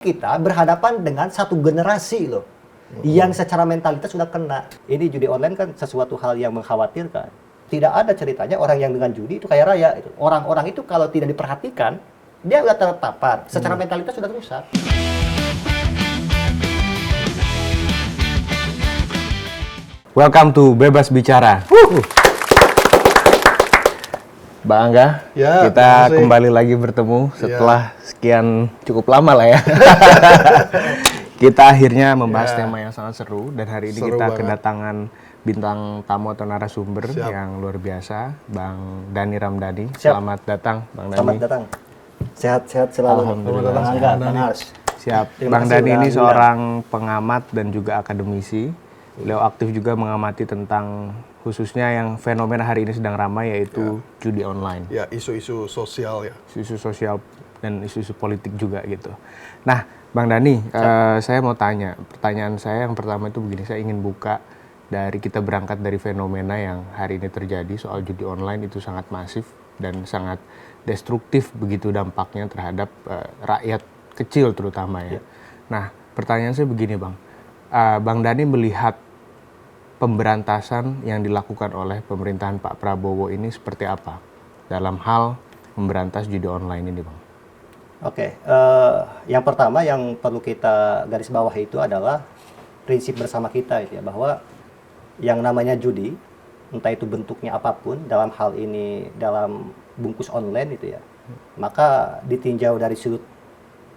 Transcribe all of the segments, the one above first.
Kita berhadapan dengan satu generasi loh, yang secara mentalitas sudah kena. Ini judi online kan sesuatu hal yang mengkhawatirkan. Tidak ada ceritanya orang yang dengan judi itu kaya raya. Orang-orang itu kalau tidak diperhatikan, dia udah terpapar. Secara mentalitas sudah rusak. Welcome to Bebas Bicara. Bang Angga, Ya, kita kembali lagi bertemu setelah sekian cukup lama lah ya. Kita akhirnya membahas tema yang sangat seru dan hari ini kita kedatangan bintang tamu atau narasumber yang luar biasa, Bang Dhani Ramdhani. Selamat datang, Bang Dhani. Selamat datang. Sehat-sehat selalu. Alhamdulillah. Bang Angga, Bang Ars. Siap. Terima Bang kasih Dhani udah ini undang. seorang pengamat dan juga akademisi. Beliau aktif juga mengamati tentang khususnya yang fenomena hari ini sedang ramai yaitu judi online. Ya, isu-isu sosial ya. Isu sosial dan isu-isu politik juga gitu. Nah, Bang Dhani, saya mau tanya. Pertanyaan saya yang pertama itu begini, saya ingin buka dari kita berangkat dari fenomena yang hari ini terjadi soal judi online itu sangat masif dan sangat destruktif begitu dampaknya terhadap rakyat kecil terutama ya. Nah, pertanyaan saya begini, Bang. Bang Dhani melihat pemberantasan yang dilakukan oleh pemerintahan Pak Prabowo ini seperti apa dalam hal memberantas judi online ini, Bang? Oke, yang pertama yang perlu kita garis bawah itu adalah prinsip bersama kita itu ya, bahwa yang namanya judi, entah itu bentuknya apapun, dalam hal ini dalam bungkus online itu ya, maka ditinjau dari sudut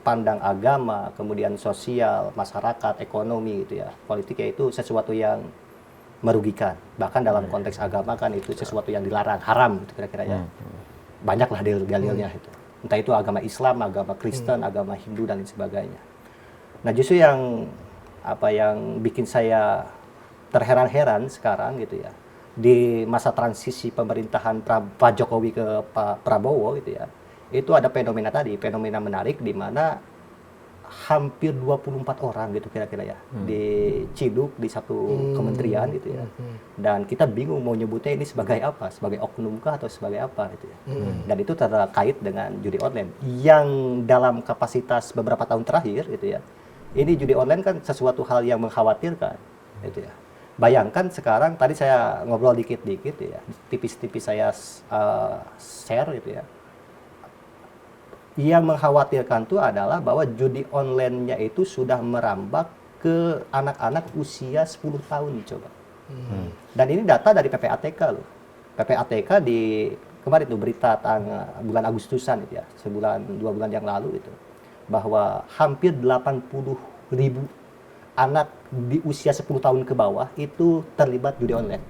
pandang agama, kemudian sosial, masyarakat, ekonomi gitu ya, politik, yaitu sesuatu yang merugikan. Bahkan dalam konteks agama kan itu sesuatu yang dilarang, haram gitu kira-kira ya. Banyaklah dalil-dalilnya itu. Entah itu agama Islam, agama Kristen, agama Hindu dan lain sebagainya. Nah, justru yang bikin saya terheran-heran sekarang gitu ya, di masa transisi pemerintahan Pak Jokowi ke Pak Prabowo gitu ya, itu ada fenomena tadi, fenomena menarik di mana hampir 24 orang gitu kira-kira ya, diciduk di satu kementerian gitu ya. Dan kita bingung mau nyebutnya ini sebagai apa, sebagai oknum kah atau sebagai apa gitu ya. Dan itu terkait dengan judi online yang dalam kapasitas beberapa tahun terakhir gitu ya. Ini judi online kan sesuatu hal yang mengkhawatirkan gitu ya. Bayangkan sekarang, tadi saya ngobrol dikit-dikit ya, tipis-tipis saya share gitu ya. Yang mengkhawatirkan itu adalah bahwa judi online-nya itu sudah merambah ke anak-anak usia 10 tahun coba. Dan ini data dari PPATK loh. PPATK di kemarin itu berita bulan Agustusan itu ya, sebulan 2 bulan yang lalu itu, bahwa hampir 80.000 anak di usia 10 tahun ke bawah itu terlibat judi online.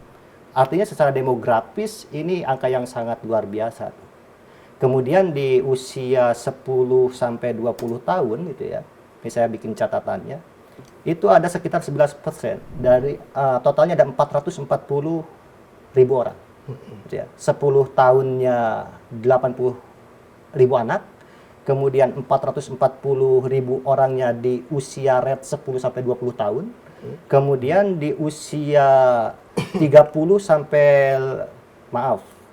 Artinya secara demografis ini angka yang sangat luar biasa. Kemudian di usia 10 sampai 20 tahun gitu ya, ini saya bikin catatannya, itu ada sekitar 11% dari totalnya ada 440.000 orang. Gitu ya. 10 tahunnya 80.000 anak, kemudian 440.000 orangnya di usia rate 10 sampai 20 tahun, kemudian di usia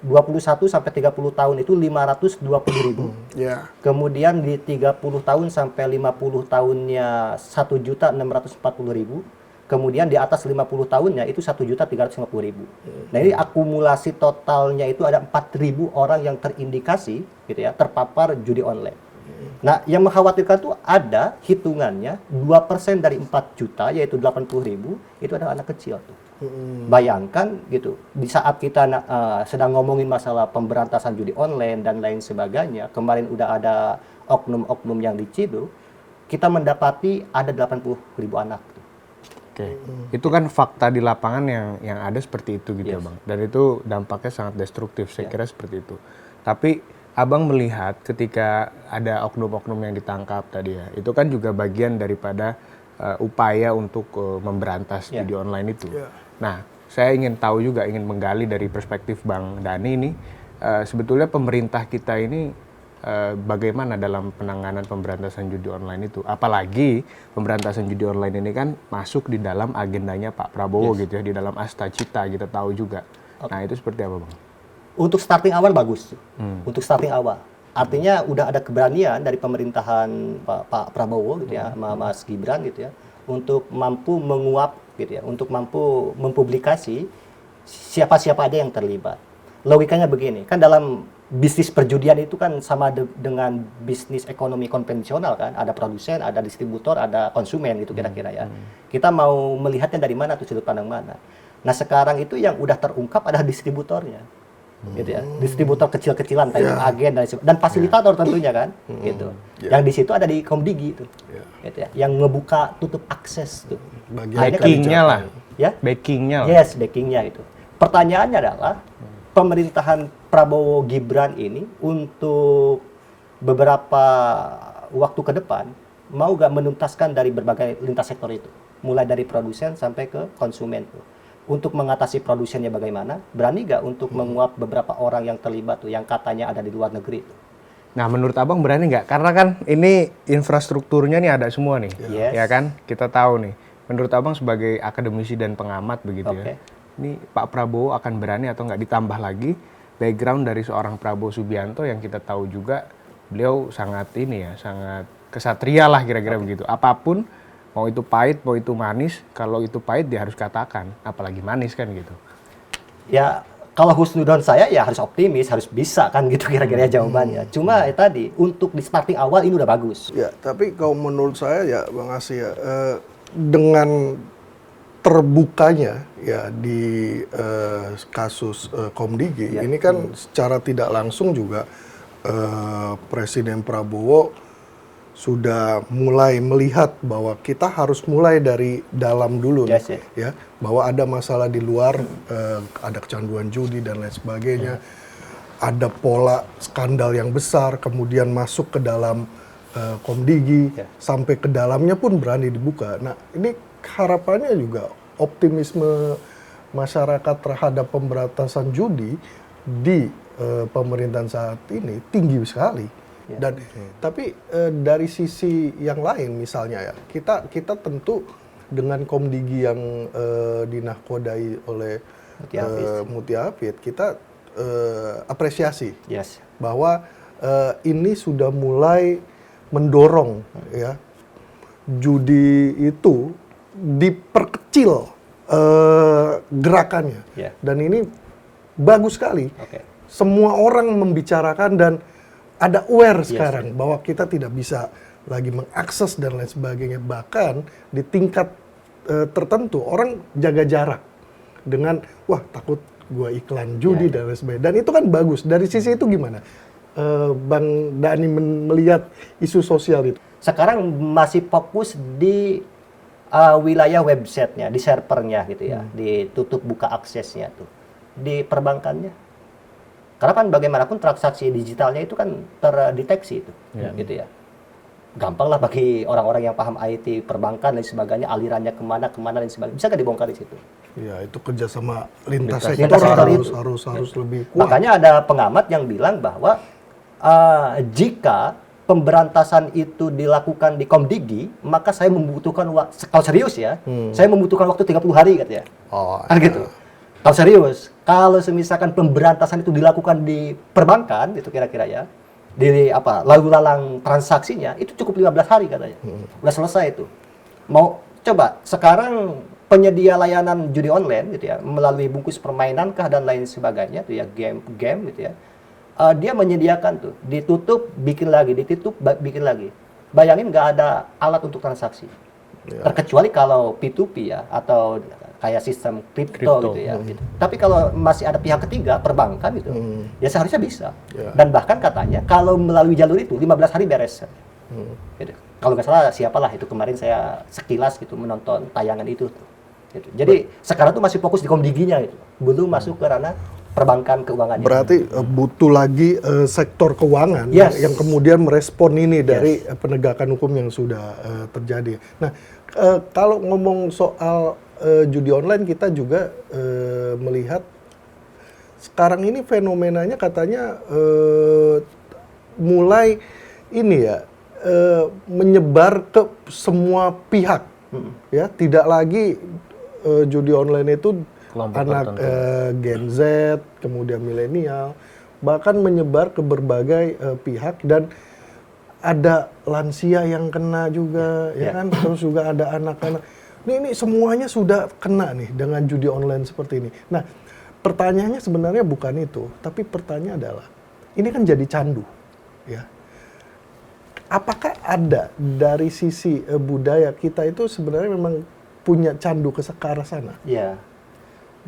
21 sampai 30 tahun itu 520.000. Kemudian di 30 tahun sampai 50 tahunnya 1.640.000. Kemudian di atas 50 tahunnya itu 1.350.000. Nah, ini akumulasi totalnya itu ada 4.000 orang yang terindikasi gitu ya, terpapar judi online. Nah, yang mengkhawatirkan itu ada hitungannya 2% dari 4 juta yaitu 80.000 itu adalah anak kecil tuh. Bayangkan gitu, di saat kita sedang ngomongin masalah pemberantasan judi online dan lain sebagainya, kemarin udah ada oknum-oknum yang diciduk, kita mendapati ada 80.000 anak. Oke. Itu kan fakta di lapangan yang ada seperti itu gitu ya, Bang. Dan itu dampaknya sangat destruktif, saya kira seperti itu. Tapi Abang melihat ketika ada oknum-oknum yang ditangkap tadi ya, itu kan juga bagian daripada upaya untuk memberantas judi online itu. Nah, saya ingin tahu juga, ingin menggali dari perspektif Bang Dhani ini, sebetulnya pemerintah kita ini bagaimana dalam penanganan pemberantasan judi online itu? Apalagi pemberantasan judi online ini kan masuk di dalam agendanya Pak Prabowo gitu ya, di dalam Astacita kita tahu juga. Nah, itu seperti apa, Bang? Untuk starting awal bagus. Untuk starting awal. Artinya udah ada keberanian dari pemerintahan Pak Prabowo gitu ya, sama Mas Gibran gitu ya, untuk mampu menguap gitu ya, untuk mampu mempublikasi siapa-siapa aja yang terlibat. Logikanya begini, kan dalam bisnis perjudian itu kan sama dengan bisnis ekonomi konvensional kan, ada produsen, ada distributor, ada konsumen gitu kira-kira ya. Kita mau melihatnya dari mana tuh, sudut pandang mana. Nah sekarang itu yang udah terungkap adalah distributornya, gitu ya, distributor kecil-kecilan, agen dan fasilitator tentunya kan, gitu. Yang di situ ada di Komdigi itu, gitu ya, yang ngebuka tutup akses tuh. Backingnya lah, ya, backingnya lah. yes, backingnya itu. Pertanyaannya adalah pemerintahan Prabowo Gibran ini untuk beberapa waktu ke depan mau gak menuntaskan dari berbagai lintas sektor itu, mulai dari produsen sampai ke konsumen tuh. Untuk mengatasi produsennya bagaimana? Berani gak untuk menguap beberapa orang yang terlibat tuh, yang katanya ada di luar negeri tuh? Nah, menurut Abang berani nggak? Karena kan ini infrastrukturnya nih ada semua nih, Yes. ya kan? Kita tahu nih. Menurut Abang sebagai akademisi dan pengamat begitu ya, ini Pak Prabowo akan berani atau nggak? Ditambah lagi background dari seorang Prabowo Subianto yang kita tahu juga beliau sangat ini ya, sangat kesatria lah kira-kira begitu. Apapun, mau itu pahit, mau itu manis, kalau itu pahit dia harus katakan, apalagi manis kan gitu. Ya, kalau husnudon saya ya harus optimis, harus bisa kan gitu kira-kira jawabannya. Cuma tadi untuk di starting awal ini udah bagus. Ya, tapi kalau menurut saya ya Bang Asy ya, dengan terbukanya ya di kasus Komdigi ini kan secara tidak langsung juga Presiden Prabowo sudah mulai melihat bahwa kita harus mulai dari dalam dulu nih, ya, bahwa ada masalah di luar, ada kecanduan judi dan lain sebagainya, ada pola skandal yang besar, kemudian masuk ke dalam Komdigi, sampai ke dalamnya pun berani dibuka. Nah, ini harapannya juga optimisme masyarakat terhadap pemberantasan judi di pemerintahan saat ini tinggi sekali. Dan tapi dari sisi yang lain misalnya ya, kita tentu dengan Komdigi yang dinahkodai oleh Muti Hafid, kita apresiasi bahwa ini sudah mulai mendorong ya judi itu diperkecil gerakannya, dan ini bagus sekali. Semua orang membicarakan dan ada aware sekarang bahwa kita tidak bisa lagi mengakses dan lain sebagainya. Bahkan di tingkat tertentu orang jaga jarak dengan wah takut gua iklan judi dan lain sebagainya. Dan itu kan bagus. Dari sisi itu gimana Bang Dhani melihat isu sosial itu? Sekarang masih fokus di wilayah websitenya, di servernya gitu ya, ditutup buka aksesnya tuh, di perbankannya. Karena kan bagaimanapun transaksi digitalnya itu kan terdeteksi itu, gitu ya. Gampang lah bagi orang-orang yang paham IT, perbankan dan sebagainya, alirannya kemana dan sebagainya, bisa nggak dibongkar di situ? Ya, itu kerjasama lintas sektor harus lebih kuat. Makanya ada pengamat yang bilang bahwa jika pemberantasan itu dilakukan di Komdigi, maka saya membutuhkan kalau serius ya, saya membutuhkan waktu 30 hari katanya. Kan gitu. Kalau serius, kalau misalkan pemberantasan itu dilakukan di perbankan, itu kira-kira ya, di lalu lalang transaksinya, itu cukup 15 hari katanya. Udah selesai itu. Mau coba, sekarang penyedia layanan judi online gitu ya, melalui bungkus permainan kah dan lain sebagainya, tuh ya, game gitu ya, dia menyediakan tuh, ditutup, bikin lagi, ditutup, bikin lagi. Bayangin nggak ada alat untuk transaksi. Terkecuali kalau P2P ya, atau kayak sistem kripto gitu ya. Gitu. Tapi kalau masih ada pihak ketiga, perbankan gitu, ya seharusnya bisa. Dan bahkan katanya kalau melalui jalur itu 15 hari beres. Gitu. Kalau nggak salah siapalah itu, kemarin saya sekilas gitu menonton tayangan itu. Gitu. Jadi sekarang tuh masih fokus di Komdiginya itu, belum masuk ke ranah perbankan keuangan. Berarti butuh lagi sektor keuangan yang kemudian merespon ini dari penegakan hukum yang sudah terjadi. Nah, kalau ngomong soal judi online, kita juga melihat sekarang ini fenomenanya katanya mulai ini ya menyebar ke semua pihak, ya, tidak lagi judi online itu kelompok anak Gen Z, kemudian milenial, bahkan menyebar ke berbagai pihak dan ada lansia yang kena juga, ya kan? Terus juga ada anak-anak. Ini semuanya sudah kena nih dengan judi online seperti ini. Nah, pertanyaannya sebenarnya bukan itu, tapi pertanyaan adalah, ini kan jadi candu, ya. Apakah ada dari sisi budaya kita itu sebenarnya memang punya candu ke arah sana? Ya.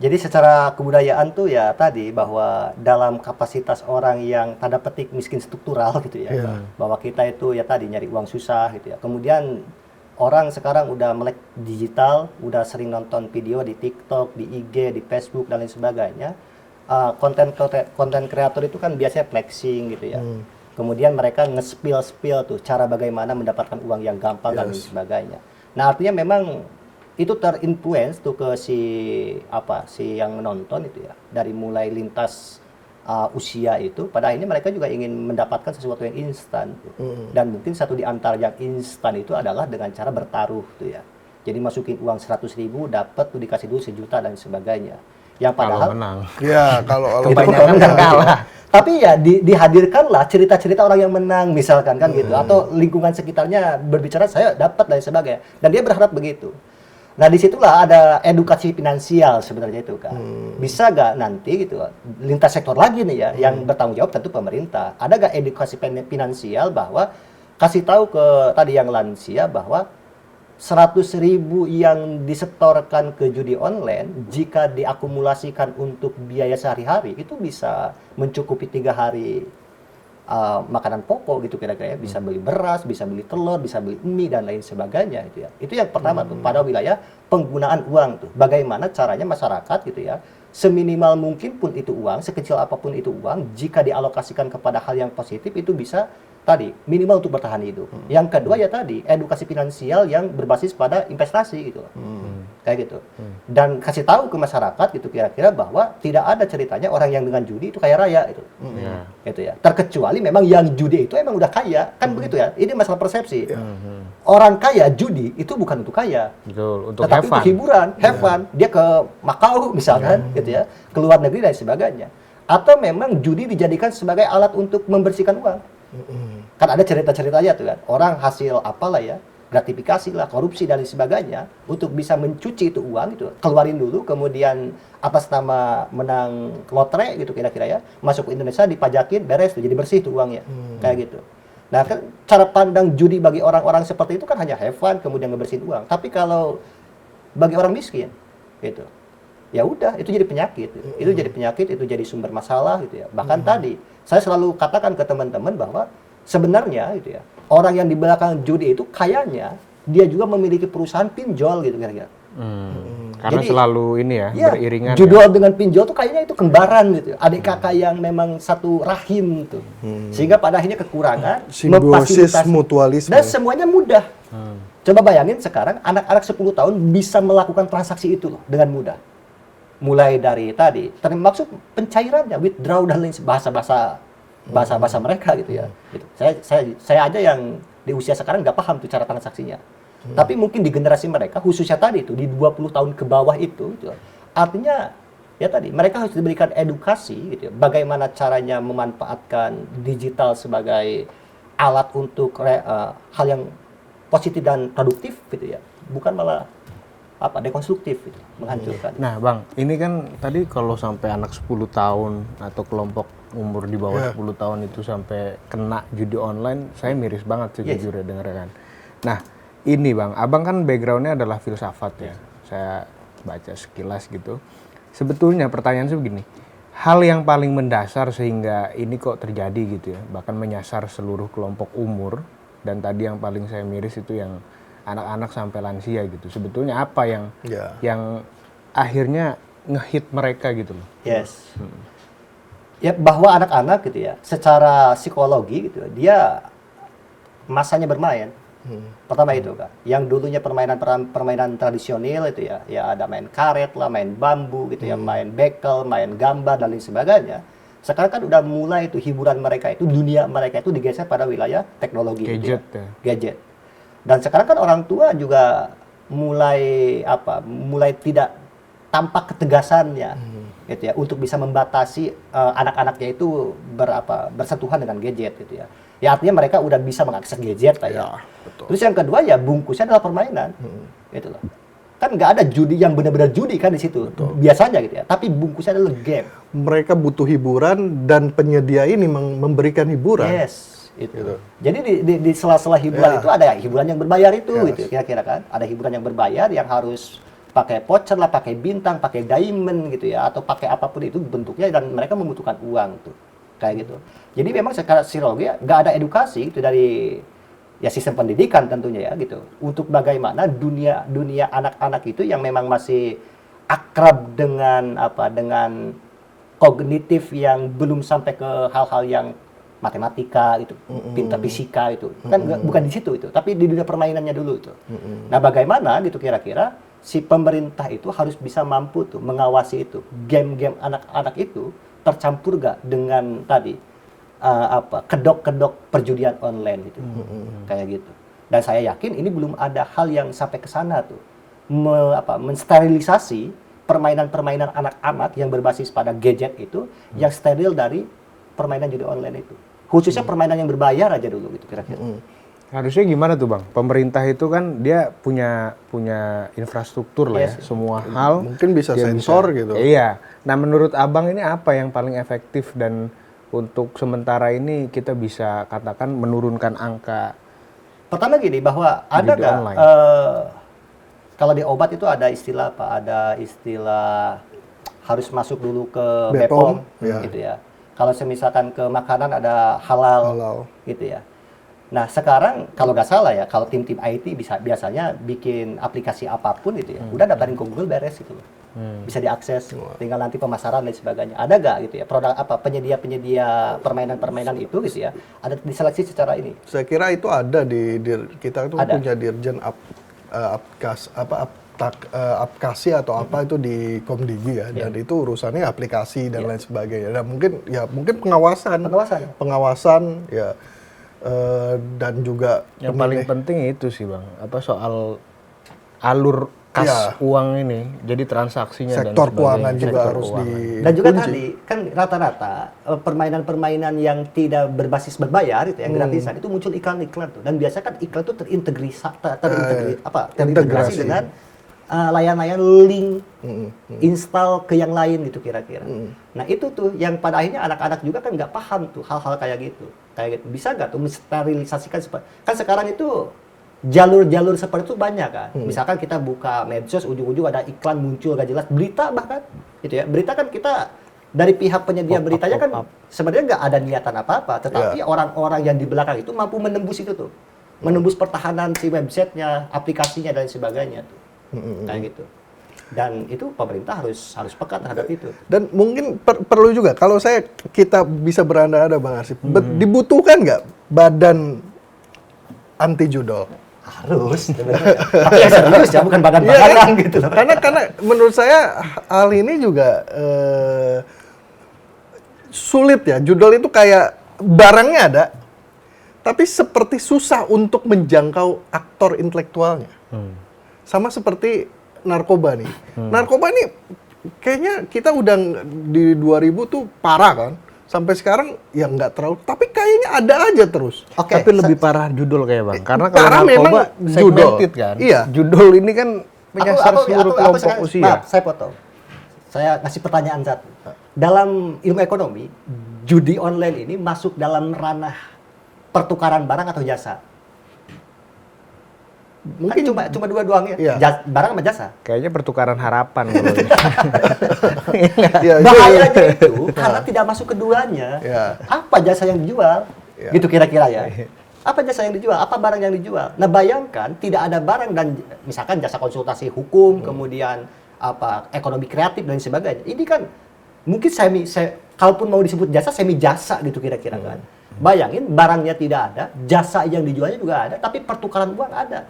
Jadi secara kebudayaan tuh ya tadi bahwa dalam kapasitas orang yang tanda petik miskin struktural gitu ya, bahwa kita itu ya tadi nyari uang susah gitu ya. Kemudian orang sekarang udah melek digital, udah sering nonton video di TikTok, di IG, di Facebook dan lain sebagainya. Konten kreator itu kan biasanya flexing gitu ya. Kemudian mereka nge-spill tuh cara bagaimana mendapatkan uang yang gampang dan lain sebagainya. Nah, artinya memang itu terinfluence tuh ke si yang menonton itu ya, dari mulai lintas usia itu, pada akhirnya mereka juga ingin mendapatkan sesuatu yang instan dan mungkin satu di antara yang instan itu adalah dengan cara bertaruh tuh ya. Jadi masukin uang 100.000 dapat tuh dikasih dulu 1 juta dan sebagainya. Yang padahal kalau menang. Ya, kalau kebanyakan kan kalah. Tapi ya dihadirkanlah cerita-cerita orang yang menang misalkan kan gitu, atau lingkungan sekitarnya berbicara saya dapat dan sebagainya, dan dia berharap begitu. Nah, disitulah ada edukasi finansial sebenarnya itu kan. Bisa gak nanti gitu, lintas sektor lagi nih ya, yang bertanggung jawab tentu pemerintah. Ada gak edukasi finansial bahwa kasih tahu ke tadi yang lansia bahwa 100.000 yang disetorkan ke judi online jika diakumulasikan untuk biaya sehari-hari itu bisa mencukupi 3 hari makanan pokok gitu kira-kira ya. Bisa beli beras, bisa beli telur, bisa beli mie dan lain sebagainya itu ya. Itu yang pertama tuh pada wilayah penggunaan uang tuh. Bagaimana caranya masyarakat gitu ya, seminimal mungkin pun itu uang, sekecil apapun itu uang, jika dialokasikan kepada hal yang positif itu bisa tadi minimal untuk bertahan hidup. Yang kedua ya tadi edukasi finansial yang berbasis pada investasi gitu. Kayak gitu. Dan kasih tahu ke masyarakat gitu kira-kira bahwa tidak ada ceritanya orang yang dengan judi itu kaya raya itu. Gitu ya. Terkecuali memang yang judi itu emang udah kaya, kan begitu ya. Ini masalah persepsi. Orang kaya judi itu bukan untuk kaya. Betul, untuk tetapi have fun. untuk hiburan, have fun. Dia ke Makau misalkan gitu ya, ke luar negeri dan sebagainya. Atau memang judi dijadikan sebagai alat untuk membersihkan uang. Kan ada cerita-ceritanya tuh kan, orang hasil apalah ya, gratifikasi lah, korupsi dan sebagainya, untuk bisa mencuci itu uang itu, keluarin dulu, kemudian atas nama menang lotre gitu kira-kira ya, masuk ke Indonesia dipajakin, beres tuh, jadi bersih tuh uangnya, kayak gitu. Nah kan cara pandang judi bagi orang-orang seperti itu kan hanya have fun, kemudian ngebersihin uang. Tapi kalau bagi orang miskin, gitu, ya udah itu jadi penyakit, itu jadi penyakit, itu jadi sumber masalah gitu ya. Bahkan tadi saya selalu katakan ke teman-teman bahwa sebenarnya gitu ya, orang yang di belakang judi itu kayaknya dia juga memiliki perusahaan pinjol gitu kira-kira. Karena Jadi, selalu ini ya, beriringan. Judul dengan pinjol tuh kayaknya itu kembaran gitu, adik kakak yang memang satu rahim tuh, sehingga pada akhirnya kekurangan, simbiosis mutualisme. dan semuanya mudah. Coba bayangin sekarang anak-anak 10 tahun bisa melakukan transaksi itu loh dengan mudah. Mulai dari tadi, termasuk pencairannya, withdraw dan lain bahasa mereka gitu ya. Gitu. Saya aja yang di usia sekarang nggak paham tuh cara transaksinya. Tapi mungkin di generasi mereka, khususnya tadi itu di 20 tahun ke bawah itu artinya ya tadi mereka harus diberikan edukasi gitu ya, bagaimana caranya memanfaatkan digital sebagai alat untuk hal yang positif dan produktif gitu ya, bukan malah dekonstruktif gitu, menghancurkan. Nah Bang, ini kan tadi kalau sampai anak 10 tahun atau kelompok umur di bawah 10 tahun itu sampai kena judi online, saya miris banget sejujurnya dengarkan. Nah ini Bang, Abang kan backgroundnya adalah filsafat ya, saya baca sekilas gitu. Sebetulnya pertanyaan saya begini, hal yang paling mendasar sehingga ini kok terjadi gitu ya, bahkan menyasar seluruh kelompok umur, dan tadi yang paling saya miris itu yang anak-anak sampai lansia gitu. Sebetulnya apa yang akhirnya ngehit mereka gitu loh? Yes. Ya bahwa anak-anak gitu ya, secara psikologi gitu, dia masanya bermain. Pertama itu kan, yang dulunya permainan tradisional itu ya ada main karet lah, main bambu gitu ya, main bekel, main gambar dan lain sebagainya. Sekarang kan udah mulai itu hiburan mereka itu, dunia mereka itu digeser pada wilayah teknologi, gadget gitu ya. Gadget. Dan sekarang kan orang tua juga mulai tidak tampak ketegasannya, gitu ya, untuk bisa membatasi anak-anaknya itu bersentuhan dengan gadget gitu ya. Ya artinya mereka udah bisa mengakses gadget lah ya. Ya, betul. Terus yang kedua ya bungkusnya adalah permainan, gitu loh. Kan nggak ada judi yang benar-benar judi kan di situ, biasanya gitu ya. Tapi bungkusnya adalah game. Mereka butuh hiburan dan penyedia ini memberikan hiburan. Yes, itu. Gitu. Jadi di sela-sela hiburan Ya. itu ada hiburan yang berbayar itu, Yes. gitu kira-kira kan. Ada hiburan yang berbayar yang harus pakai voucher lah, pakai bintang, pakai diamond gitu ya, atau pakai apapun itu bentuknya, dan mereka membutuhkan uang tuh, kayak gitu. Jadi memang secara psikologi nggak ada edukasi itu dari ya sistem pendidikan tentunya ya gitu, untuk bagaimana dunia anak-anak itu yang memang masih akrab dengan dengan kognitif yang belum sampai ke hal-hal yang matematika gitu, pintar fisika itu kan bukan di situ itu, tapi di dunia permainannya dulu itu. Nah bagaimana gitu kira-kira si pemerintah itu harus bisa mampu tuh mengawasi itu game-game anak-anak itu tercampur gak dengan tadi kedok-kedok perjudian online gitu, kayak gitu. Dan saya yakin ini belum ada hal yang sampai ke sana tuh, mensterilisasi permainan-permainan anak-anak yang berbasis pada gadget itu, yang steril dari permainan judi online itu. Khususnya permainan yang berbayar aja dulu gitu kira-kira. Harusnya gimana tuh Bang? Pemerintah itu kan dia punya infrastruktur lah ya, Yes. semua hal. Mungkin bisa dia sensor gitu. Iya. Nah menurut Abang ini apa yang paling efektif, dan untuk sementara ini kita bisa katakan menurunkan angka? Pertama gini, bahwa ada Judi nggak online. kalau di obat itu ada istilah ada istilah harus masuk dulu ke BPOM, BPOM, ya. gitu ya. Kalau misalkan ke makanan ada halal, Halal. gitu ya. Nah sekarang kalau nggak salah ya, kalau tim-tim IT biasanya bikin aplikasi apapun gitu ya, udah daftarin ke Google beres gitu loh. Bisa diakses, tinggal nanti pemasaran dan sebagainya. Ada nggak gitu ya produk penyedia permainan-permainan itu gitu ya, ada diseleksi secara ini. Saya kira itu ada kita itu Ada. punya dirjen aplikasi atau apa itu di Komdigi ya, dan itu urusannya aplikasi dan lain sebagainya. Dan mungkin pengawasan ya, dan juga Yang paling penting itu sih Bang, soal alur kas Iya. uang ini, jadi transaksinya sektor dan keuangan sebagainya. juga Sektor harus keuangan. Dan juga dikunci. tadi kan rata-rata permainan-permainan yang tidak berbasis berbayar itu yang gratisan itu muncul iklan-iklan tuh, dan biasanya kan iklan itu terintegrasi dengan layan-layan link install ke yang lain gitu kira-kira. Nah itu tuh yang pada akhirnya anak-anak juga kan nggak paham tuh hal-hal kayak gitu. Bisa nggak tuh mensterilisasikan kan sekarang itu jalur-jalur seperti itu banyak kan. Misalkan kita buka medsos, ujung-ujung ada iklan muncul gak jelas, berita bahkan gitu ya. Berita kan kita dari pihak penyedia beritanya kan sebenarnya nggak ada niatan apa-apa, tetapi orang-orang yang di belakang itu mampu menembus itu tuh. Menembus pertahanan si websitenya, aplikasinya dan sebagainya tuh. Kayak gitu. Dan itu pemerintah harus peka terhadap itu. Dan mungkin perlu juga kalau kita bisa beranda-anda Bang Arsip, dibutuhkan nggak badan anti judol? Harus, sebenarnya. Tapi yang serius ya, bukan badan-badanan gitu loh. Karena menurut saya hal ini juga sulit ya. Judol itu kayak barangnya ada, tapi seperti susah untuk menjangkau aktor intelektualnya. Sama seperti narkoba nih. Narkoba nih kayaknya kita udah di 2000 tuh parah kan. Sampai sekarang ya nggak terlalu, tapi kayaknya ada aja terus. Oke, Tapi lebih parah judul kayak Bang. Karena kalau Parah narkoba memang segmented judol. kan. Iya. Judul ini kan menyasar seluruh kelompok usia. Maaf, saya potong. Saya kasih pertanyaan satu. Dalam ilmu ekonomi, judi online ini masuk dalam ranah pertukaran barang atau jasa? Mungkin cuma dua doang ya. Iya. Barang sama jasa. Kayaknya pertukaran harapan kalau ini. Ya, Bahayanya itu karena tidak masuk keduanya. Ya. Apa jasa yang dijual? Ya. Gitu kira-kira ya. Apa jasa yang dijual? Apa barang yang dijual? Nah, bayangkan tidak ada barang dan misalkan jasa konsultasi hukum, kemudian ekonomi kreatif dan sebagainya. Ini kan mungkin kalaupun mau disebut jasa, semi jasa gitu kira-kira kan. Bayangin barangnya tidak ada, jasa yang dijualnya juga ada, tapi pertukaran uang ada.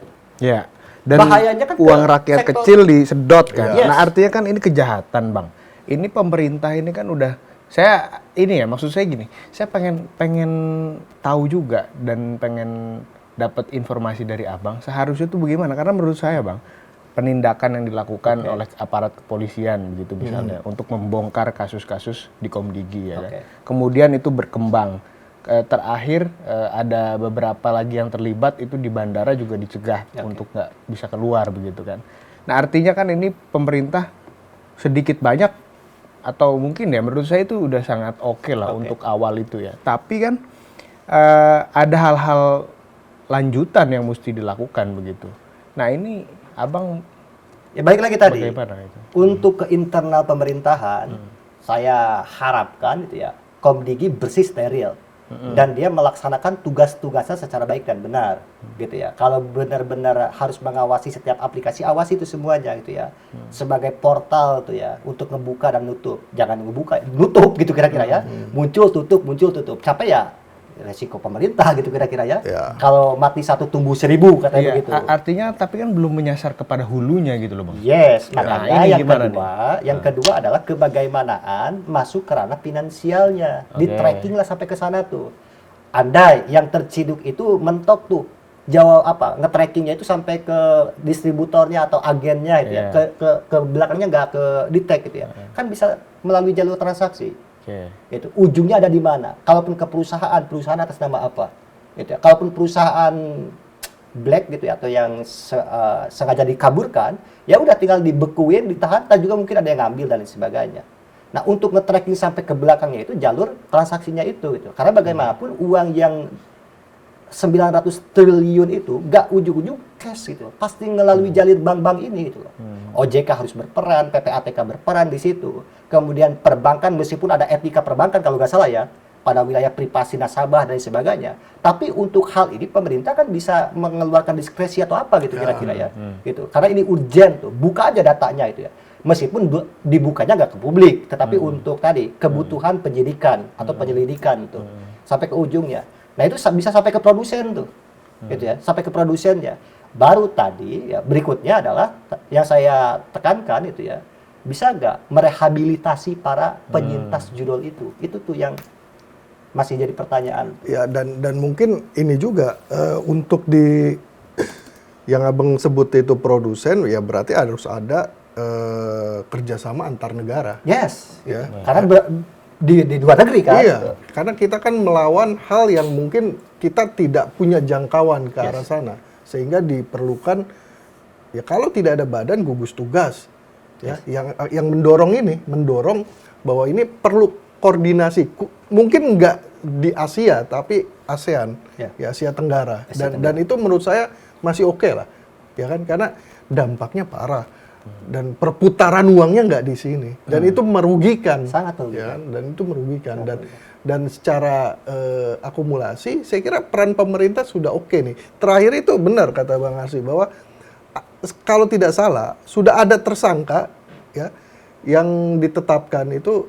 Ya. Dan Bahayanya kan uang ke rakyat sektor- kecil disedot kan. Yes. Nah, artinya kan ini kejahatan, Bang. Ini pemerintah ini kan udah maksud saya gini, saya pengen tahu juga dan pengen dapat informasi dari Abang. Seharusnya itu bagaimana? Karena menurut saya, Bang, penindakan yang dilakukan oleh aparat kepolisian begitu misalnya untuk membongkar kasus-kasus di Komdigi ya kan. Kemudian itu berkembang. Terakhir ada beberapa lagi yang terlibat itu di bandara juga dicegah untuk nggak bisa keluar begitu kan. Nah artinya kan ini pemerintah sedikit banyak atau mungkin ya menurut saya itu udah sangat oke lah untuk awal itu ya. Tapi kan ada hal-hal lanjutan yang mesti dilakukan begitu. Nah ini abang Ya balik lagi tadi, bagaimana itu? untuk ke internal pemerintahan, saya harapkan gitu ya, Komdigi bersih steril. Dan dia melaksanakan tugas-tugasnya secara baik dan benar, gitu ya. Kalau benar-benar harus mengawasi setiap aplikasi, awasi itu semuanya, gitu ya. Sebagai portal tuh ya, untuk ngebuka dan nutup. Jangan ngebuka, nutup gitu kira-kira ya. Muncul tutup, capek ya. Resiko pemerintah gitu kira-kira ya. Kalau mati satu tumbuh 1000 katanya begitu. Artinya tapi kan belum menyasar kepada hulunya gitu loh bang. Yes, Nah, makanya ini gimana yang kedua adalah kebagaimanaan masuk ke ranah finansialnya. Di tracking lah sampai ke sana tuh. Andai yang terciduk itu mentok tuh jawab nge-trackingnya itu sampai ke distributornya atau agennya gitu ya. Ke belakangnya nggak ke detect gitu ya. Kan bisa melalui jalur transaksi. Gitu. Ujungnya ada di mana? Kalaupun ke perusahaan atas nama apa? Gitu ya. Kalaupun perusahaan black gitu ya, atau yang sengaja dikaburkan, ya udah tinggal dibekuin, ditahan, dan juga mungkin ada yang ngambil dan lain sebagainya. Nah, untuk nge-tracking sampai ke belakangnya itu jalur transaksinya itu gitu. Karena bagaimanapun uang yang 900 triliun itu nggak ujung-ujung cash gitu. Pasti melalui jalur bank-bank ini gitu loh. OJK harus berperan, PPATK berperan di situ. Kemudian perbankan meskipun ada etika perbankan kalau nggak salah ya, pada wilayah privasi nasabah dan sebagainya. Tapi untuk hal ini pemerintah kan bisa mengeluarkan diskresi atau apa gitu kira-kira ya. Gitu. Karena ini urgent tuh, buka aja datanya itu ya. Meskipun dibukanya nggak ke publik, tetapi untuk tadi kebutuhan penyidikan atau penyelidikan tuh sampai ke ujungnya. Nah itu bisa sampai ke produsen tuh, gitu ya, sampai ke produsennya. Baru tadi ya berikutnya adalah yang saya tekankan itu ya, bisa nggak merehabilitasi para penyintas judul itu tuh yang masih jadi pertanyaan. Ya dan mungkin ini juga untuk di yang abang sebut itu produsen, ya berarti harus ada kerjasama antar negara. Yes, Ya. Karena di luar negeri kan. Iya, karena kita kan melawan hal yang mungkin kita tidak punya jangkauan ke arah sana, sehingga diperlukan ya kalau tidak ada badan gugus tugas ya yang mendorong bahwa ini perlu koordinasi, mungkin nggak di Asia tapi ASEAN, ya Asia Tenggara, dan itu menurut saya masih oke lah, ya kan, karena dampaknya parah. Dan perputaran uangnya nggak di sini, dan itu merugikan, sangat merugikan, ya, dan itu merugikan, dan secara akumulasi, saya kira peran pemerintah sudah oke nih. Terakhir itu benar kata Bang Arsy bahwa kalau tidak salah sudah ada tersangka, ya, yang ditetapkan itu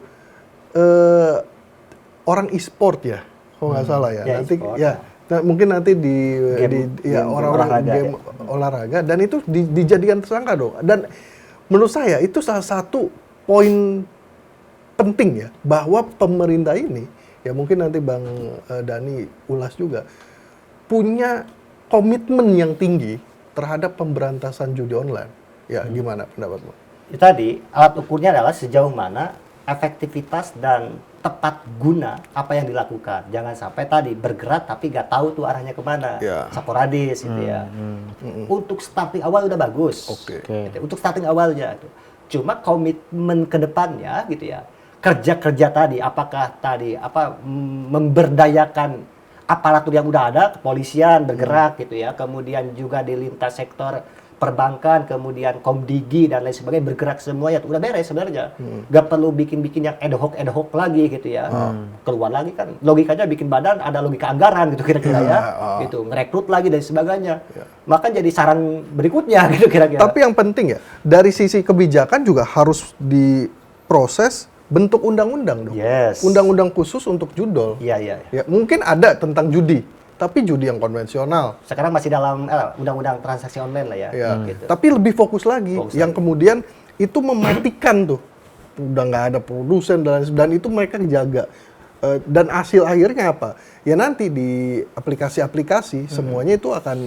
orang e-sport ya, kalau nggak salah ya, nanti e-sport, ya. Nah, mungkin nanti game orang-orang game olahraga, dan itu dijadikan tersangka dong. Dan menurut saya itu salah satu poin penting ya, bahwa pemerintah ini ya, mungkin nanti Bang Dhani ulas juga, punya komitmen yang tinggi terhadap pemberantasan judi online. Ya, gimana pendapatmu? Tadi alat ukurnya adalah sejauh mana efektivitas dan tepat guna apa yang dilakukan. Jangan sampai tadi bergerak tapi nggak tahu tuh arahnya kemana. Sporadis gitu ya. Untuk starting awal udah bagus. Gitu. Untuk starting awalnya. Gitu. Cuma komitmen ke depannya gitu ya. Kerja-kerja tadi, apakah tadi memberdayakan aparatur yang udah ada, kepolisian bergerak gitu ya. Kemudian juga di lintas sektor perbankan, kemudian Komdigi dan lain sebagainya bergerak semua, ya udah beres sebenarnya. Gak perlu bikin-bikin yang ad hoc lagi gitu ya. Keluar lagi kan logikanya bikin badan, ada logika anggaran gitu kira-kira ya. Gitu, ngerekrut lagi dan sebagainya. Maka jadi saran berikutnya gitu kira-kira. Tapi yang penting ya, dari sisi kebijakan juga harus diproses bentuk undang-undang dong. Undang-undang khusus untuk judol. Iya. Ya, mungkin ada tentang judi, tapi judi yang konvensional. Sekarang masih dalam undang-undang transaksi online lah ya. Gitu. Tapi lebih fokus lagi, yang kemudian itu mematikan tuh, udah nggak ada produsen dan itu mereka jaga. dan hasil akhirnya apa? Ya nanti di aplikasi-aplikasi semuanya itu akan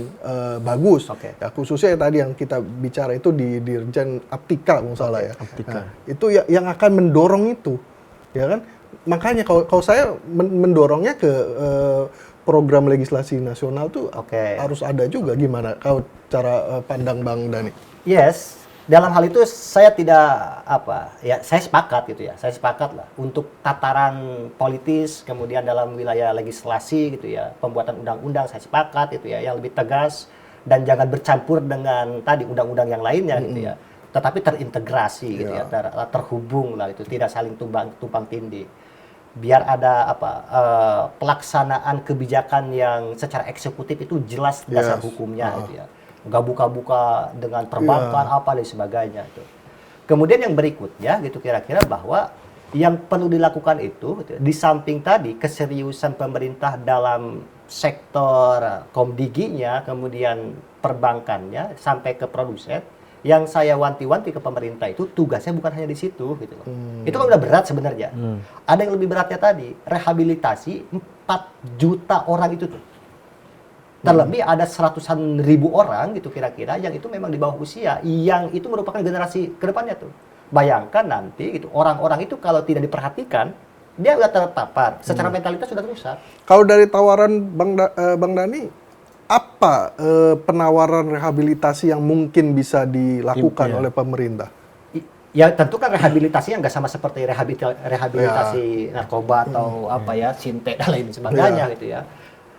bagus. Oke. Ya, khususnya tadi yang kita bicara itu di Dirjen Aptika, kalau salah ya. Aptika. Nah, itu yang akan mendorong itu, ya kan? Makanya kalau saya mendorongnya ke program legislasi nasional tuh Oke. harus ada juga. Gimana kalau cara pandang Bang Dhani? Yes, dalam hal itu saya tidak saya sepakat gitu ya. Saya sepakat lah untuk tataran politis, kemudian dalam wilayah legislasi gitu ya, pembuatan undang-undang saya sepakat gitu ya, yang lebih tegas dan jangan bercampur dengan tadi undang-undang yang lainnya gitu ya. Tetapi terintegrasi gitu ya, terhubung lah itu, tidak saling tumpang tindih. Biar ada pelaksanaan kebijakan yang secara eksekutif itu jelas dasar hukumnya gitu ya. Nggak buka-buka dengan perbankan apa dan sebagainya itu. Kemudian yang berikutnya gitu kira-kira bahwa yang perlu dilakukan itu gitu, di samping tadi keseriusan pemerintah dalam sektor komdiginya, kemudian perbankannya sampai ke produsen, yang saya wanti-wanti ke pemerintah itu tugasnya bukan hanya di situ gitu loh. Itu kan udah berat sebenarnya. Ada yang lebih beratnya tadi, rehabilitasi 4 juta orang itu tuh. Terlebih ada seratusan ribu orang gitu kira-kira yang itu memang di bawah usia, yang itu merupakan generasi kedepannya tuh. Bayangkan nanti gitu, orang-orang itu kalau tidak diperhatikan, dia udah terpapar, secara mentalitas sudah rusak. Kalau dari tawaran Bang Dhani, apa penawaran rehabilitasi yang mungkin bisa dilakukan oleh pemerintah? Ya tentu kan rehabilitasi yang nggak sama seperti rehabilitasi narkoba atau sintek dan lain sebagainya gitu ya.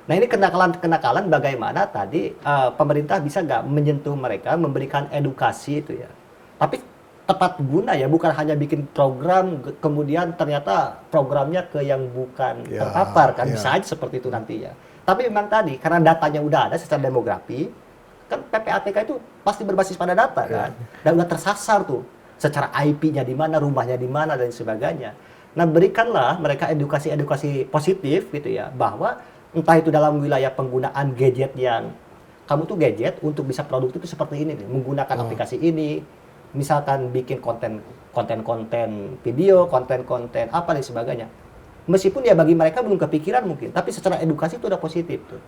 Nah ini kenakalan bagaimana tadi pemerintah bisa nggak menyentuh mereka, memberikan edukasi itu ya. Tapi tepat guna ya, bukan hanya bikin program kemudian ternyata programnya ke yang bukan terpapar kan, bisa aja seperti itu nantinya. Tapi memang tadi karena datanya udah ada secara demografi, kan PPATK itu pasti berbasis pada data kan, dan udah tersasar tuh secara IP-nya di mana, rumahnya di mana dan sebagainya. Nah berikanlah mereka edukasi positif gitu ya, bahwa entah itu dalam wilayah penggunaan gadget yang kamu tuh gadget untuk bisa produktif itu seperti ini nih, menggunakan aplikasi ini, misalkan bikin konten video, konten apa dan sebagainya. Meskipun ya bagi mereka belum kepikiran mungkin, tapi secara edukasi itu udah positif tuh,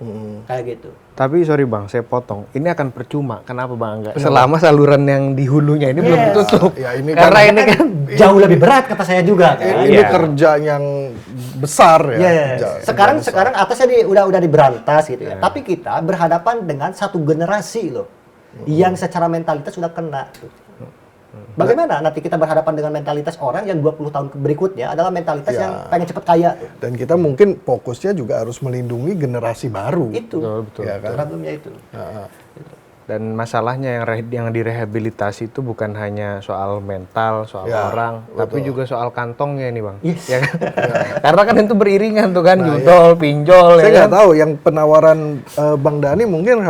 kayak gitu. Tapi sorry Bang, saya potong. Ini akan percuma. Kenapa Bang? Enggak? Selama saluran yang di hulunya ini belum ditutup. Ya, ini karena kan- ini kan Jauh lebih berat kata saya juga kan. Ini kerja yang besar ya. Yes. Sekarang atasnya udah diberantas gitu ya. Tapi kita berhadapan dengan satu generasi loh yang secara mentalitas sudah kena. Bagaimana nanti kita berhadapan dengan mentalitas orang yang 20 tahun berikutnya adalah mentalitas yang pengen cepet kaya. Dan kita mungkin fokusnya juga harus melindungi generasi baru. Itu. betul. Ya kan? Problemnya itu. Dan masalahnya yang direhabilitasi itu bukan hanya soal mental, soal orang, tapi juga soal kantongnya nih Bang. Yes. Ya kan? Karena kan itu beriringan tuh kan, judol, pinjol. Saya ya nggak kan? tahu yang penawaran Bang Dhani mungkin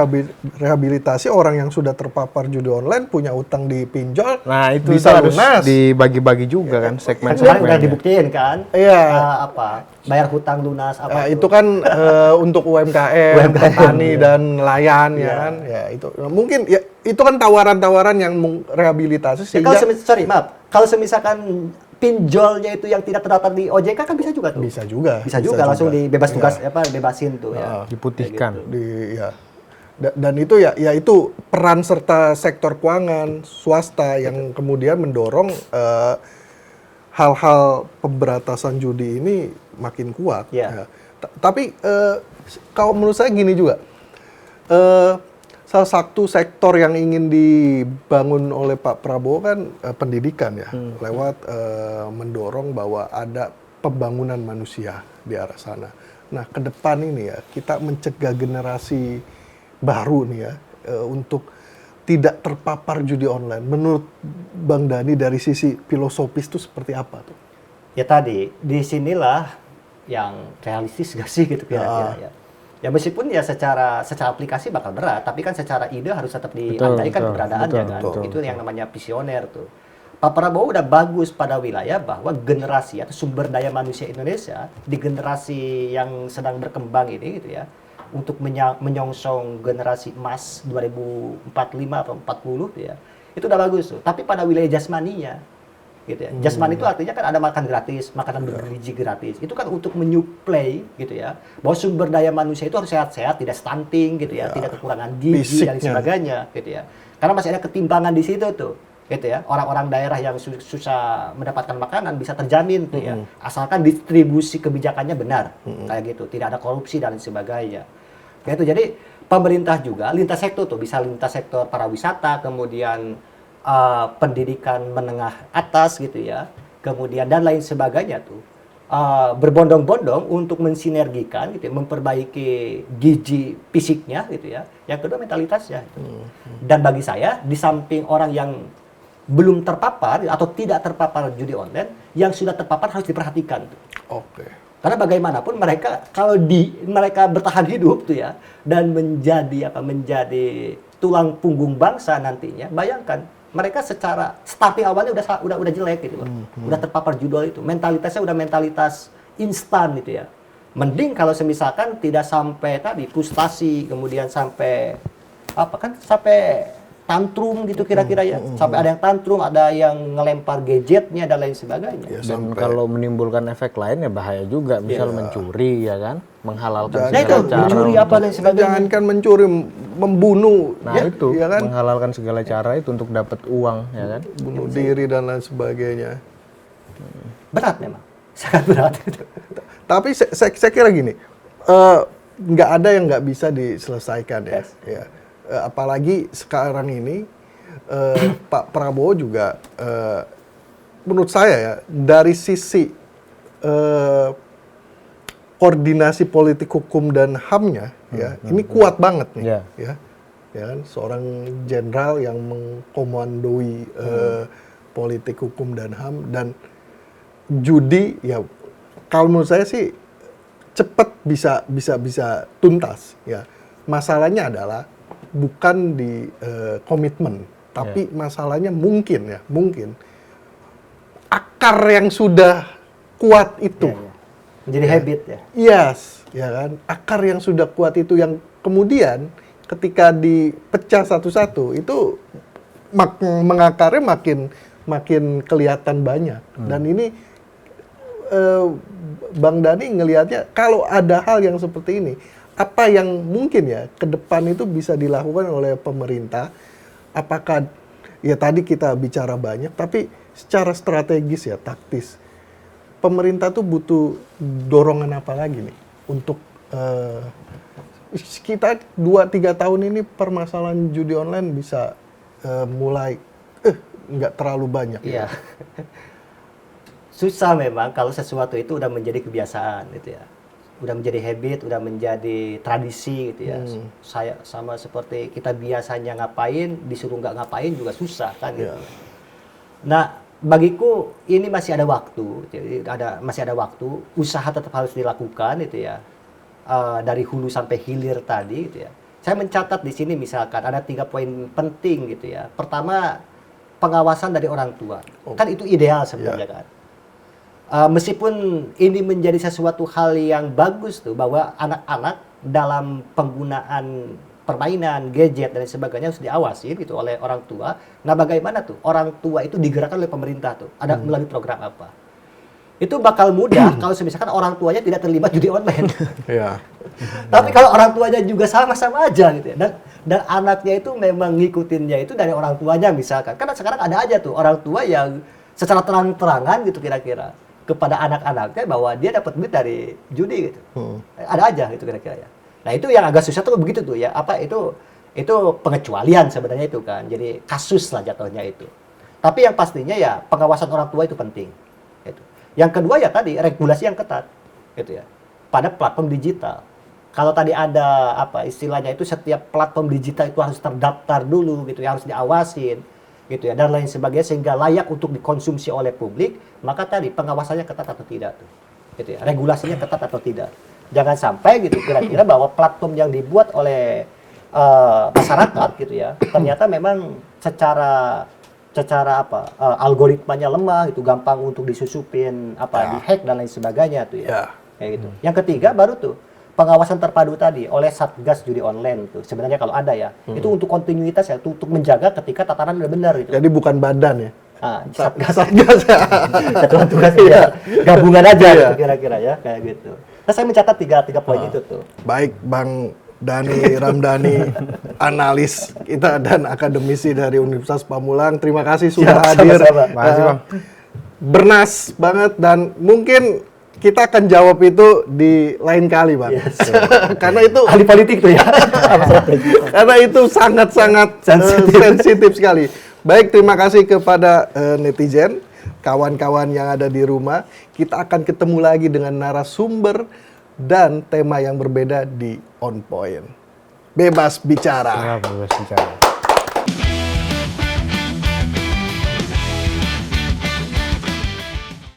rehabilitasi orang yang sudah terpapar judi online punya utang di pinjol. Nah itu bisa harus lunas. dibagi-bagi juga kan Kemarin udah segmen-segmennya. dibuktiin kan. Iya. Bayar hutang lunas apa Itu kan untuk UMKM, petani dan nelayan ya kan. Ya itu mungkin ya itu kan tawaran-tawaran yang rehabilitasi Ya, kalau sehingga kalau semisalkan pinjolnya itu yang tidak terdaftar di OJK kan bisa juga tuh. bisa juga Langsung dibebas tugas bebasin tuh ya. Diputihkan. ya. Dan itu ya itu peran serta sektor keuangan swasta yang kemudian mendorong hal-hal pemberantasan judi ini makin kuat. Ya. Tapi kalau menurut saya gini juga, salah satu sektor yang ingin dibangun oleh Pak Prabowo kan pendidikan ya, lewat mendorong bahwa ada pembangunan manusia di arah sana. Nah, ke depan ini ya, kita mencegah generasi baru nih ya, untuk tidak terpapar judi online. Menurut Bang Dhani dari sisi filosofis itu seperti apa tuh? Ya tadi, disinilah yang realistis gak sih gitu kira-kira ya. Ya meskipun ya secara aplikasi bakal berat, tapi kan secara ide harus tetap diandaikan keberadaannya kan. Itu yang namanya visioner tuh. Pak Prabowo udah bagus pada wilayah bahwa generasi atau sumber daya manusia Indonesia di generasi yang sedang berkembang ini gitu ya, untuk menyongsong generasi emas 2045 atau 40 tuh ya, itu udah bagus tuh. Tapi pada wilayah jasmaninya, gitu ya. Just money itu artinya kan ada makan gratis, makanan bergizi gratis. Itu kan untuk menyuplai gitu ya, bahwa sumber daya manusia itu harus sehat-sehat, tidak stunting gitu ya, tidak kekurangan gizi dan Fisiknya. sebagainya gitu ya. Karena masih ada ketimpangan di situ tuh. Gitu ya. Orang-orang daerah yang susah mendapatkan makanan bisa terjamin tuh ya. Asalkan distribusi kebijakannya benar. Kayak gitu, tidak ada korupsi dan sebagainya. Kayak itu. Jadi pemerintah juga lintas sektor tuh, bisa lintas sektor pariwisata, kemudian pendidikan menengah atas gitu ya, kemudian dan lain sebagainya tuh berbondong-bondong untuk mensinergikan gitu ya, memperbaiki gizi fisiknya gitu ya. Yang kedua mentalitasnya gitu. Dan bagi saya di samping orang yang belum terpapar atau tidak terpapar judi online, yang sudah terpapar harus diperhatikan tuh. Oke. Karena bagaimanapun mereka kalau mereka bertahan hidup tuh ya dan menjadi tulang punggung bangsa nantinya, bayangkan mereka secara starting awalnya udah jelek gitu loh. Udah terpapar judul itu. Mentalitasnya udah mentalitas instan gitu ya. Mending kalau semisalkan tidak sampai tadi frustasi, kemudian sampai sampai tantrum gitu kira-kira ya. Sampai ada yang tantrum, ada yang ngelempar gadgetnya dan lain sebagainya. Ya, Dan sampai kalau menimbulkan efek lain ya bahaya juga, misal mencuri ya kan, menghalalkan Nah itu segala cara. mencuri apa dan sebagainya. Jangankan mencuri, membunuh, Nah itu ya kan, menghalalkan segala cara itu untuk dapat uang ya kan. bunuh diri dan lain sebagainya. Berat memang. Sangat berat itu. Tapi saya kira gini, nggak ada yang nggak bisa diselesaikan ya. Yes. Ya. Apalagi sekarang ini Pak Prabowo juga, menurut saya ya, dari sisi koordinasi politik hukum dan HAM-nya, ya, ini kuat banget nih, Ya. ya kan, seorang jenderal yang mengkomandoi politik hukum dan HAM, dan judi ya kalau menurut saya sih cepat bisa tuntas ya. Masalahnya adalah bukan di komitmen, tapi masalahnya mungkin akar yang sudah kuat itu. Ya. Menjadi habit ya. Yes, ya kan, akar yang sudah kuat itu yang kemudian ketika dipecah satu-satu itu mengakarnya makin kelihatan banyak. Dan ini Bang Dhani ngelihatnya kalau ada hal yang seperti ini, apa yang mungkin ya ke depan itu bisa dilakukan oleh pemerintah? Apakah ya tadi kita bicara banyak, tapi secara strategis ya, taktis, pemerintah tuh butuh dorongan apa lagi nih untuk kita 2-3 tahun ini permasalahan judi online bisa mulai nggak terlalu banyak. Iya. Susah memang kalau sesuatu itu udah menjadi kebiasaan gitu ya. Udah menjadi habit, udah menjadi tradisi gitu ya. Saya sama seperti kita biasanya ngapain, disuruh nggak ngapain juga susah kan gitu. Yeah. Nah, bagiku ini masih ada waktu. Jadi masih ada waktu, usaha tetap harus dilakukan gitu ya. Dari hulu sampai hilir tadi gitu ya. Saya mencatat di sini misalkan ada 3 poin penting gitu ya. Pertama, pengawasan dari orang tua. Kan itu ideal sebenarnya kan. Meskipun ini menjadi sesuatu hal yang bagus tuh, bahwa anak-anak dalam penggunaan permainan, gadget dan sebagainya harus diawasi gitu oleh orang tua. Nah, bagaimana tuh orang tua itu digerakkan oleh pemerintah tuh? Ada melalui program apa? Itu bakal mudah kalau misalkan orang tuanya tidak terlibat judi online. Ya. Tapi kalau orang tuanya juga sama-sama aja gitu ya. Dan anaknya itu memang ngikutinnya itu dari orang tuanya misalkan. Karena sekarang ada aja tuh orang tua yang secara terang-terangan gitu kira-kira kepada anak-anaknya bahwa dia dapat duit dari judi gitu. Ada aja gitu kira-kira ya. Nah, itu yang agak susah tuh begitu tuh ya. Itu pengecualian sebenarnya itu kan. Jadi kasus lah jatuhnya itu. Tapi yang pastinya ya pengawasan orang tua itu penting. Gitu. Yang kedua ya tadi regulasi yang ketat gitu ya. Pada platform digital. Kalau tadi ada istilahnya itu setiap platform digital itu harus terdaftar dulu gitu ya, harus diawasin gitu ya, dan lain sebagainya sehingga layak untuk dikonsumsi oleh publik, maka tadi pengawasannya ketat atau tidak tuh. Gitu ya, regulasinya ketat atau tidak. Jangan sampai gitu kira-kira bahwa platform yang dibuat oleh masyarakat gitu ya, ternyata memang secara algoritmanya lemah itu, gampang untuk disusupin dihack dan lain sebagainya tuh ya. Kayak gitu. Yang ketiga baru tuh pengawasan terpadu tadi oleh Satgas Judi Online tuh. Sebenarnya kalau ada ya, itu untuk kontinuitas ya, untuk menjaga ketika tatanan udah benar gitu. Jadi bukan badan ya. Satgas ya. Satuan tugas ya. Gabungan aja Iya. gitu kira-kira ya kayak gitu. Nah, saya mencatat tiga poin itu tuh. Baik Bang Dhani Ramdhani, analis kita dan akademisi dari Universitas Pamulang. Terima kasih sudah Siap, hadir. sama-sama. Makasih, Bang. Bernas banget dan mungkin kita akan jawab itu di lain kali, Bang. Yes. Karena itu Ahli politik tuh ya. karena itu sangat-sangat sensitif sekali. Baik, terima kasih kepada netizen, kawan-kawan yang ada di rumah. Kita akan ketemu lagi dengan narasumber dan tema yang berbeda di On Point. Bebas bicara. Bebas bicara.